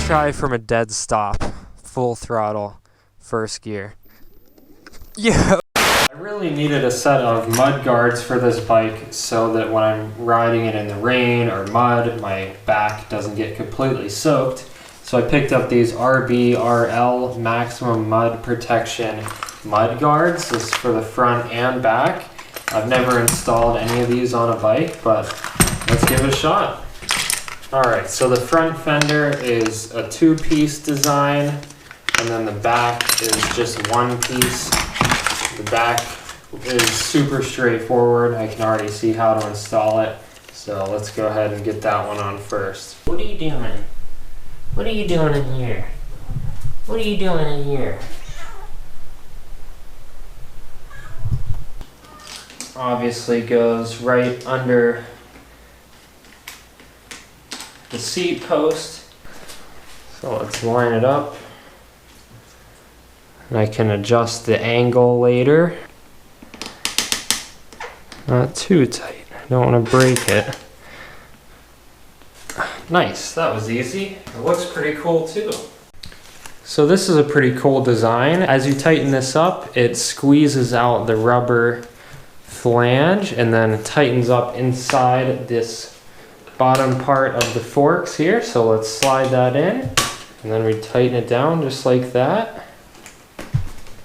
Let's try from a dead stop, full throttle, first gear. Yeah. I really needed a set of mud guards for this bike so that when I'm riding it in the rain or mud, my back doesn't get completely soaked. So I picked up these RBRL Maximum Mud Protection mud guards. This is for the front and back. I've never installed any of these on a bike, but let's give it a shot. Alright, so the front fender is a two-piece design, and then the back is just one piece. The back is super straightforward. I can already see how to install it. So let's go ahead and get that one on first. What are you doing? What are you doing in here? What are you doing in here? Obviously goes right under the seat post. So let's line it up. And I can adjust the angle later. Not too tight. I don't want to break it. Nice, that was easy. It looks pretty cool too. So this is a pretty cool design. As you tighten this up, it squeezes out the rubber flange and then tightens up inside this bottom part of the forks here. So let's slide that in and then we tighten it down just like that.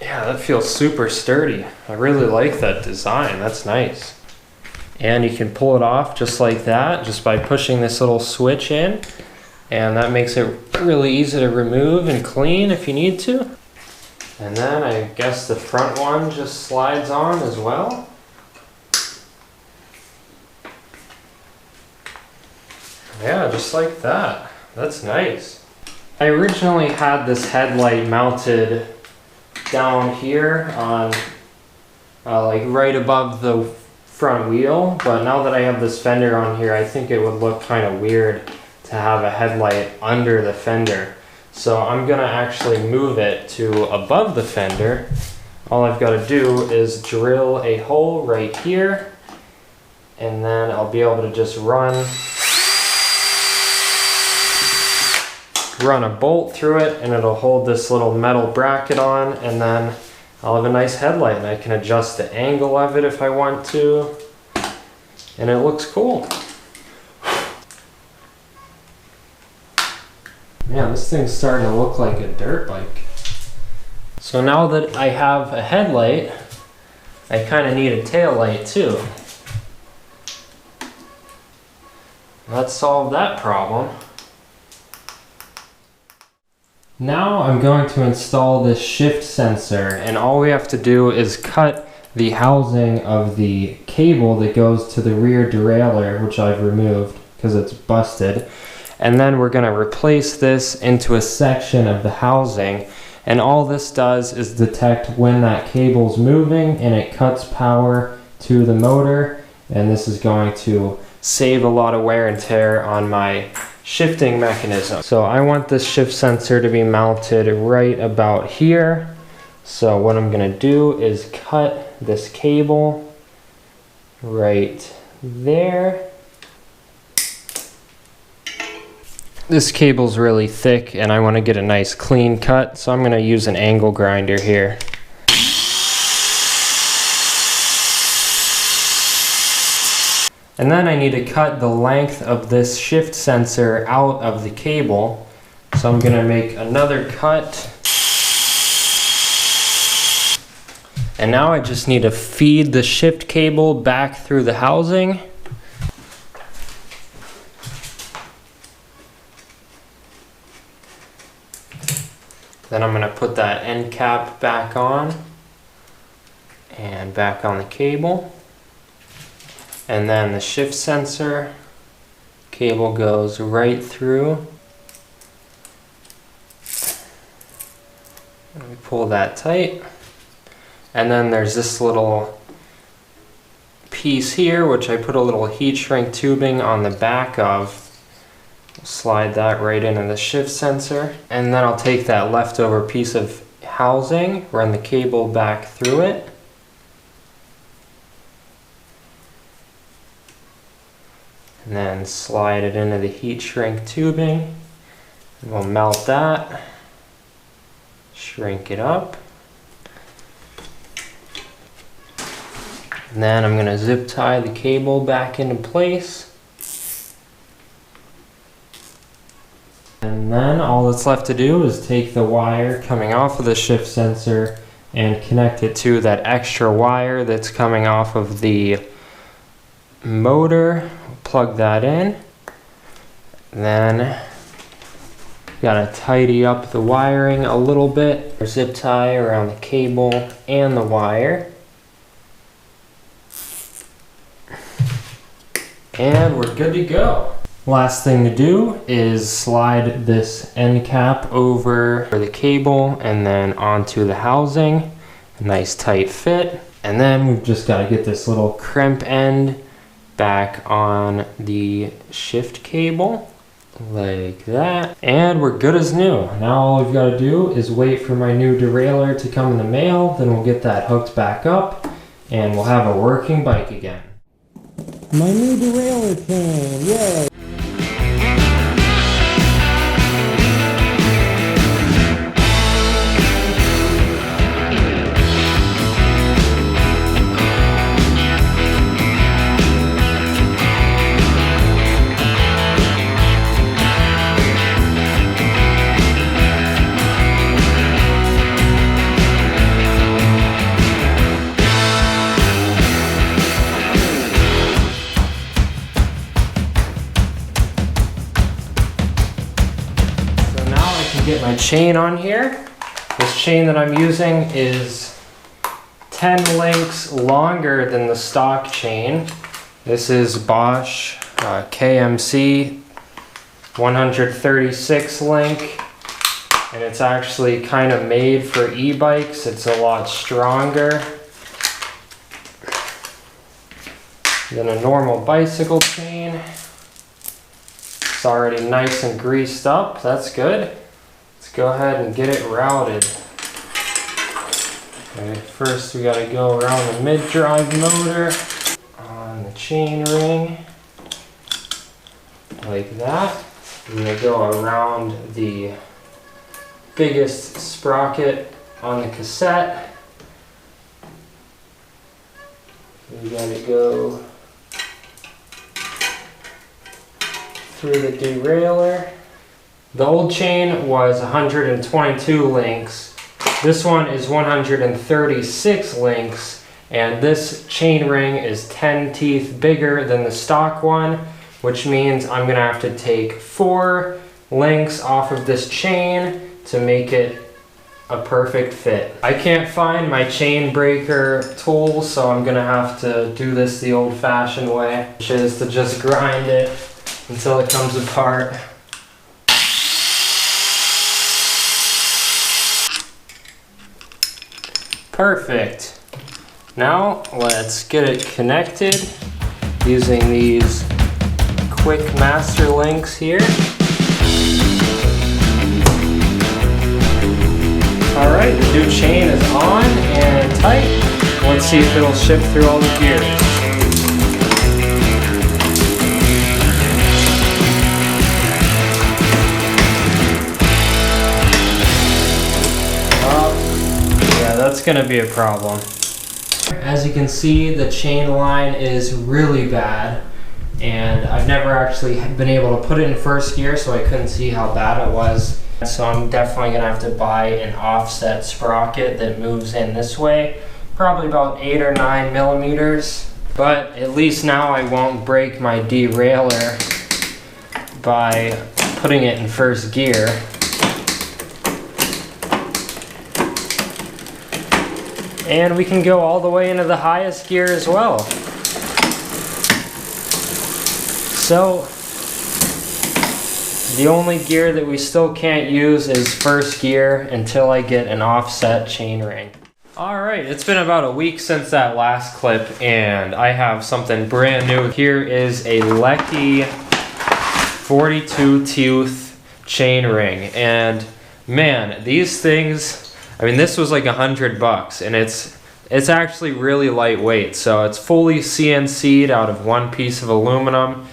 Yeah, that feels super sturdy. I really like that design. That's nice. And you can pull it off just like that, just by pushing this little switch in. And that makes it really easy to remove and clean if you need to. And then I guess the front one just slides on as well. Yeah, just like that. That's nice. I originally had this headlight mounted down here on like right above the front wheel, but now that I have this fender on here, I think it would look kind of weird to have a headlight under the fender. So I'm gonna actually move it to above the fender. All I've got to do is drill a hole right here, and then I'll be able to just run a bolt through it, and it'll hold this little metal bracket on, and then I'll have a nice headlight, and I can adjust the angle of it if I want to, and it looks cool. Man, this thing's starting to look like a dirt bike. So now that I have a headlight, I kind of need a tail light too. Let's solve that problem. Now I'm going to install this shift sensor, and all we have to do is cut the housing of the cable that goes to the rear derailleur, which I've removed because it's busted. And then we're going to replace this into a section of the housing, and all this does is detect when that cable's moving, and it cuts power to the motor, and this is going to save a lot of wear and tear on my shifting mechanism. So I want this shift sensor to be mounted right about here. So what I'm going to do is cut this cable right there. This cable's really thick and I want to get a nice clean cut, so I'm going to use an angle grinder here. And then I need to cut the length of this shift sensor out of the cable. So I'm going to make another cut. And now I just need to feed the shift cable back through the housing. Then I'm going to put that end cap back on and back on the cable. And then the shift sensor cable goes right through. And we pull that tight. And then there's this little piece here, which I put a little heat shrink tubing on the back of. Slide that right into the shift sensor. And then I'll take that leftover piece of housing, run the cable back through it. And then slide it into the heat shrink tubing. We'll melt that, shrink it up. And then I'm going to zip tie the cable back into place. And then all that's left to do is take the wire coming off of the shift sensor and connect it to that extra wire that's coming off of the motor. Plug that in. Then gotta tidy up the wiring a little bit. Zip tie around the cable and the wire. And we're good to go. Last thing to do is slide this end cap over the cable and then onto the housing. A nice tight fit. And then we've just got to get this little crimp end back on the shift cable like that. And we're good as new. Now all we've got to do is wait for my new derailleur to come in the mail. Then we'll get that hooked back up and we'll have a working bike again. My new derailleur chain, yay! Get my chain on here. This chain that I'm using is 10 links longer than the stock chain. This is Bosch KMC 136 link, and it's actually kind of made for e-bikes. It's a lot stronger than a normal bicycle chain. It's already nice and greased up. That's good. Let's go ahead and get it routed. Okay, first we gotta go around the mid-drive motor on the chain ring, like that. I'm gonna go around the biggest sprocket on the cassette. We gotta go through the derailleur. The old chain was 122 links. This one is 136 links, and this chain ring is 10 teeth bigger than the stock one, which means I'm gonna have to take 4 links off of this chain to make it a perfect fit. I can't find my chain breaker tool, so I'm gonna have to do this the old-fashioned way, which is to just grind it until it comes apart. Perfect. Now let's get it connected using these quick master links here. Alright, the new chain is on and tight. Let's see if it'll shift through all the gears. That's gonna be a problem. As you can see, the chain line is really bad, and I've never actually been able to put it in first gear, so I couldn't see how bad it was. So I'm definitely gonna have to buy an offset sprocket that moves in this way, probably about 8 or 9 millimeters. But at least now I won't break my derailleur by putting it in first gear. And we can go all the way into the highest gear as well. So, the only gear that we still can't use is first gear until I get an offset chain ring. Alright, it's been about a week since that last clip, and I have something brand new. Here is a Lecky 42 tooth chain ring, and man, these things, I mean, this was like $100, and it's actually really lightweight. So it's fully CNC'd out of one piece of aluminum.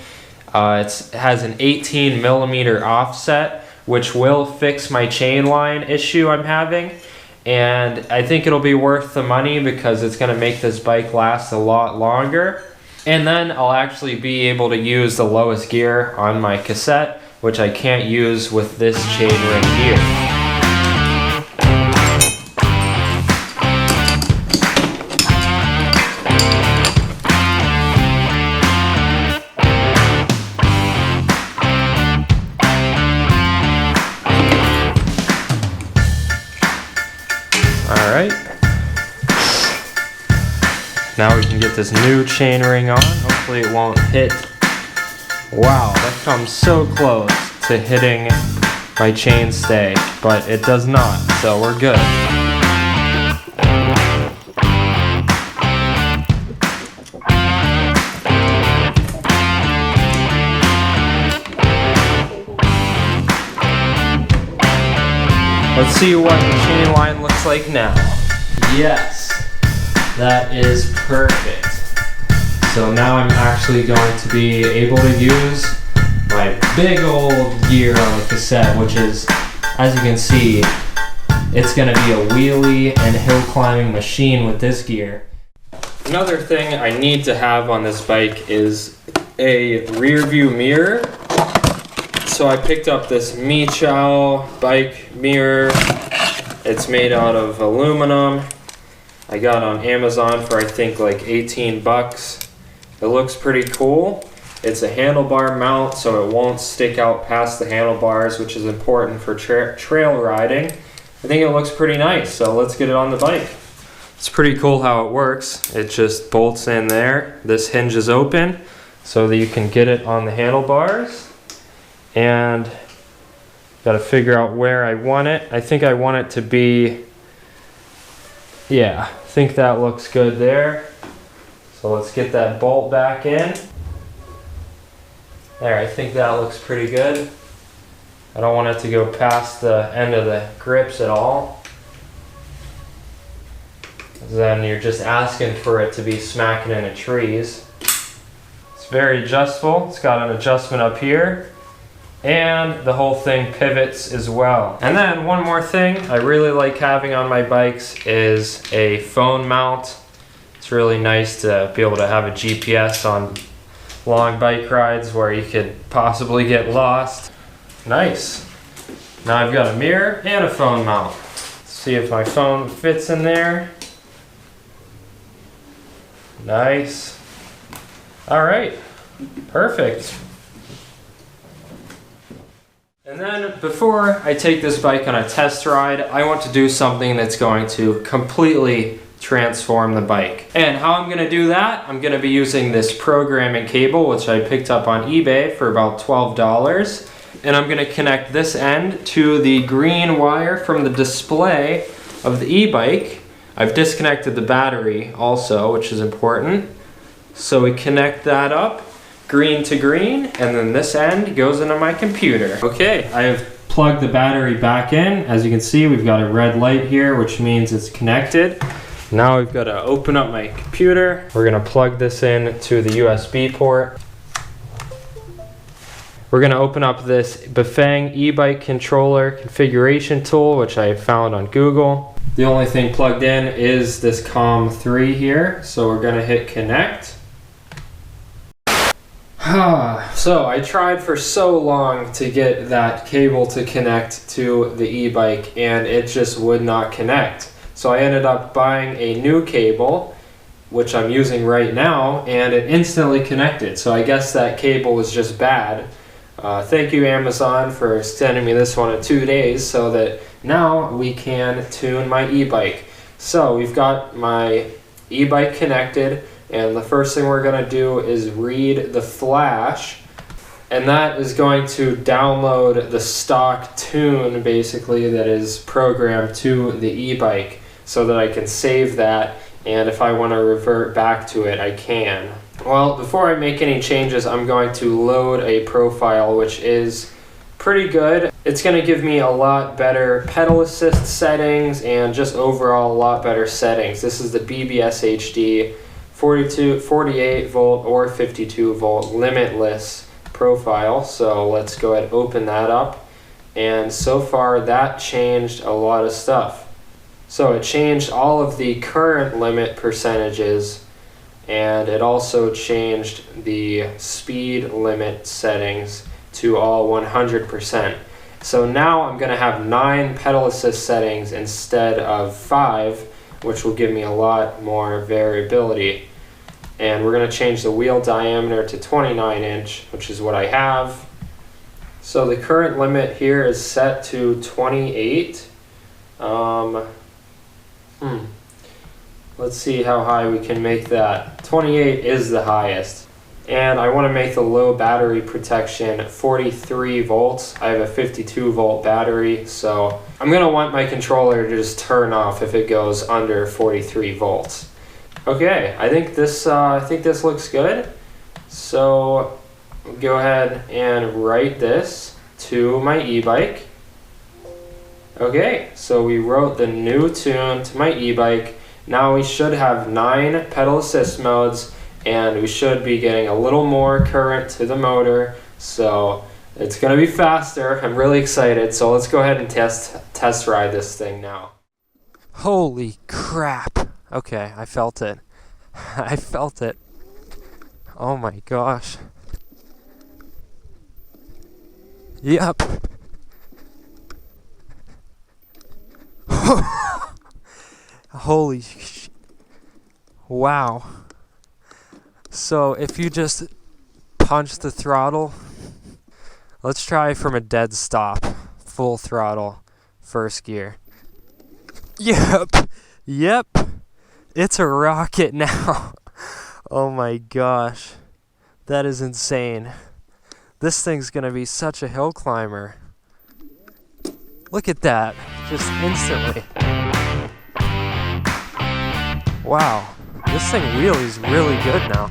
It has an 18 millimeter offset, which will fix my chain line issue I'm having. And I think it'll be worth the money because it's gonna make this bike last a lot longer. And then I'll actually be able to use the lowest gear on my cassette, which I can't use with this chain ring here. Alright, now we can get this new chain ring on. Hopefully it won't hit. Wow, that comes so close to hitting my chain stay, but it does not, so we're good. Let's see what the chain line looks like now. Yes, that is perfect. So now I'm actually going to be able to use my big old gear on the cassette, which is, as you can see, it's going to be a wheelie and hill climbing machine with this gear. Another thing I need to have on this bike is a rear view mirror. So I picked up this Michao bike mirror. It's made out of aluminum. I got it on Amazon for I think like 18 bucks. It looks pretty cool. It's a handlebar mount so it won't stick out past the handlebars, which is important for trail riding. I think it looks pretty nice, so let's get it on the bike. It's pretty cool how it works. It just bolts in there. This hinge is open so that you can get it on the handlebars. And got to figure out where I want it. I think I want it to be, yeah, I think that looks good there. So let's get that bolt back in. There, I think that looks pretty good. I don't want it to go past the end of the grips at all. Then you're just asking for it to be smacking into trees. It's very adjustable. It's got an adjustment up here. And the whole thing pivots as well. And then one more thing I really like having on my bikes is a phone mount. It's really nice to be able to have a GPS on long bike rides where you could possibly get lost. Nice. Now I've got a mirror and a phone mount. Let's see if my phone fits in there. Nice. All right, perfect. And then before I take this bike on a test ride, I want to do something that's going to completely transform the bike. And how I'm going to do that, I'm going to be using this programming cable, which I picked up on eBay for about $12. And I'm going to connect this end to the green wire from the display of the e-bike. I've disconnected the battery also, which is important. So we connect that up. Green to green, and then this end goes into my computer. Okay, I have plugged the battery back in. As you can see, we've got a red light here, which means it's connected. Now we've got to open up my computer. We're gonna plug this in to the USB port. We're gonna open up this Bafang e-bike controller configuration tool, which I found on Google. The only thing plugged in is this COM3 here, so we're gonna hit connect. So I tried for so long to get that cable to connect to the e-bike and it just would not connect. So I ended up buying a new cable, which I'm using right now, and it instantly connected. So I guess that cable was just bad. Thank you Amazon for sending me this one in 2 days so that now we can tune my e-bike. So we've got my e-bike connected. And the first thing we're going to do is read the flash, and that is going to download the stock tune basically that is programmed to the e-bike so that I can save that, and if I want to revert back to it I can. Well, before I make any changes, I'm going to load a profile which is pretty good. It's going to give me a lot better pedal assist settings and just overall a lot better settings. This is the bbshd 48 volt or 52 volt limitless profile. So let's go ahead and open that up. And so far that changed a lot of stuff. So it changed all of the current limit percentages, and it also changed the speed limit settings to all 100%. So now I'm going to have 9 pedal assist settings instead of 5, which will give me a lot more variability. And we're going to change the wheel diameter to 29 inch, which is what I have. So the current limit here is set to 28. Let's see how high we can make that. 28 is the highest. And I want to make the low battery protection 43 volts. I have a 52 volt battery, so I'm going to want my controller to just turn off if it goes under 43 volts. Okay, I think this looks good. So go ahead and write this to my e-bike. Okay, so we wrote the new tune to my e-bike. Now we should have 9 pedal assist modes, and we should be getting a little more current to the motor, so it's going to be faster. I'm really excited, so let's go ahead and test ride this thing now. Holy crap. Okay, I felt it. I felt it. Oh my gosh. Yep. Holy shit. Wow. So if you just punch the throttle, let's try from a dead stop, full throttle, first gear. Yep, it's a rocket now. Oh my gosh, that is insane. This thing's gonna be such a hill climber. Look at that, just instantly. Wow, this thing wheelies really good now.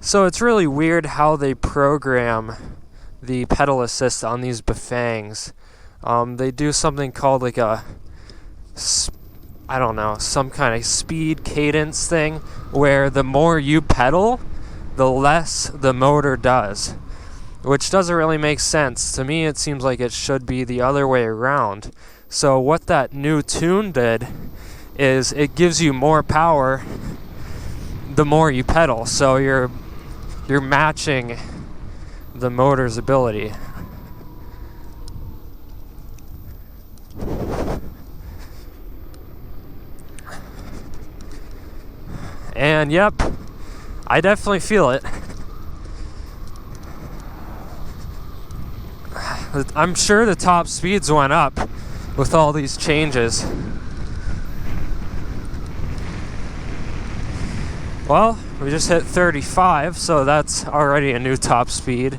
So it's really weird how they program the pedal assist on these bafangs. They do something called like a, I don't know, some kind of speed cadence thing where the more you pedal, the less the motor does, which doesn't really make sense. To me, it seems like it should be the other way around. So what that new tune did is it gives you more power the more you pedal. So you're matching the motor's ability. And yep, I definitely feel it. I'm sure the top speeds went up with all these changes. Well, we just hit 35, so that's already a new top speed.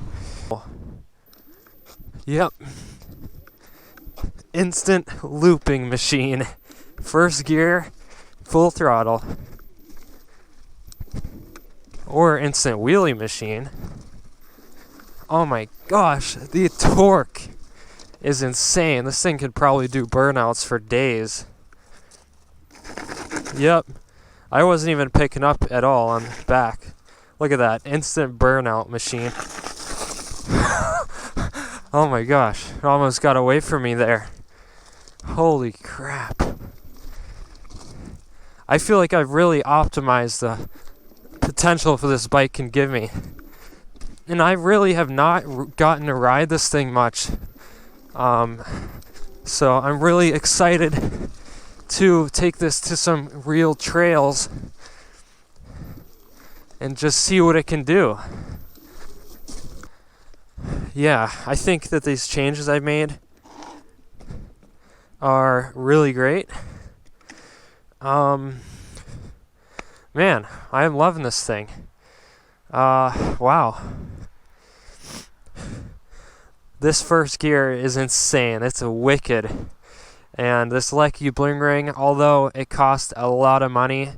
Yep. Instant looping machine. First gear, full throttle. Or instant wheelie machine. Oh my gosh, the torque is insane. This thing could probably do burnouts for days. Yep. I wasn't even picking up at all on back. Look at that, instant burnout machine. Oh my gosh, it almost got away from me there. Holy crap. I feel like I've really optimized the potential for this bike can give me. And I really have not gotten to ride this thing much. So I'm really excited to take this to some real trails and just see what it can do. Yeah, I think that these changes I've made are really great. Man, I am loving this thing. Wow. This first gear is insane. It's a wicked. And this Siskiu bling ring, although it cost a lot of money,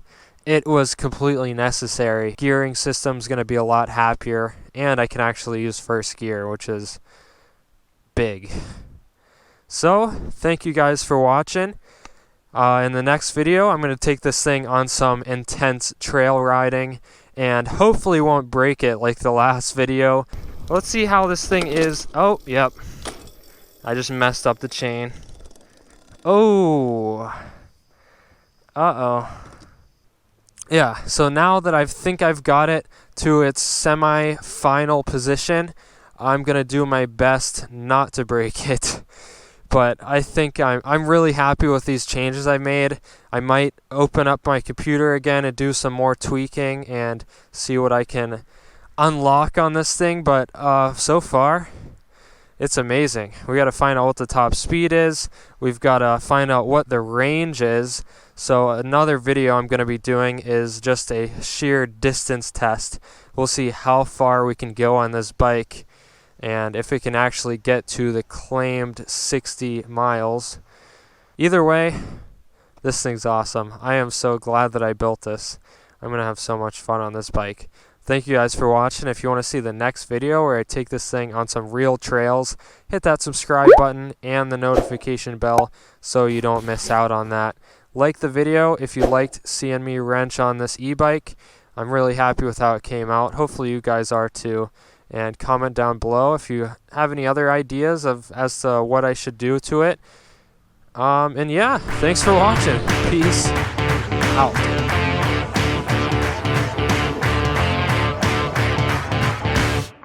it was completely necessary. Gearing system's going to be a lot happier, and I can actually use first gear, which is big. So, thank you guys for watching. In the next video, I'm going to take this thing on some intense trail riding and hopefully won't break it like the last video. Let's see how this thing is. Oh, yep. I just messed up the chain. Oh. Uh-oh. Yeah, so now that I think I've got it to its semi-final position, I'm going to do my best not to break it. But I think I'm really happy with these changes I made. I might open up my computer again and do some more tweaking and see what I can unlock on this thing. But so far, it's amazing. We got to find out what the top speed is. We've got to find out what the range is. So another video I'm going to be doing is just a sheer distance test. We'll see how far we can go on this bike and if it can actually get to the claimed 60 miles. Either way, this thing's awesome. I am so glad that I built this. I'm going to have so much fun on this bike. Thank you guys for watching. If you want to see the next video where I take this thing on some real trails, hit that subscribe button and the notification bell so you don't miss out on that. Like the video if you liked seeing me wrench on this e-bike. I'm really happy with how it came out. Hopefully you guys are too. And comment down below if you have any other ideas as to what I should do to it. And yeah, thanks for watching. Peace out.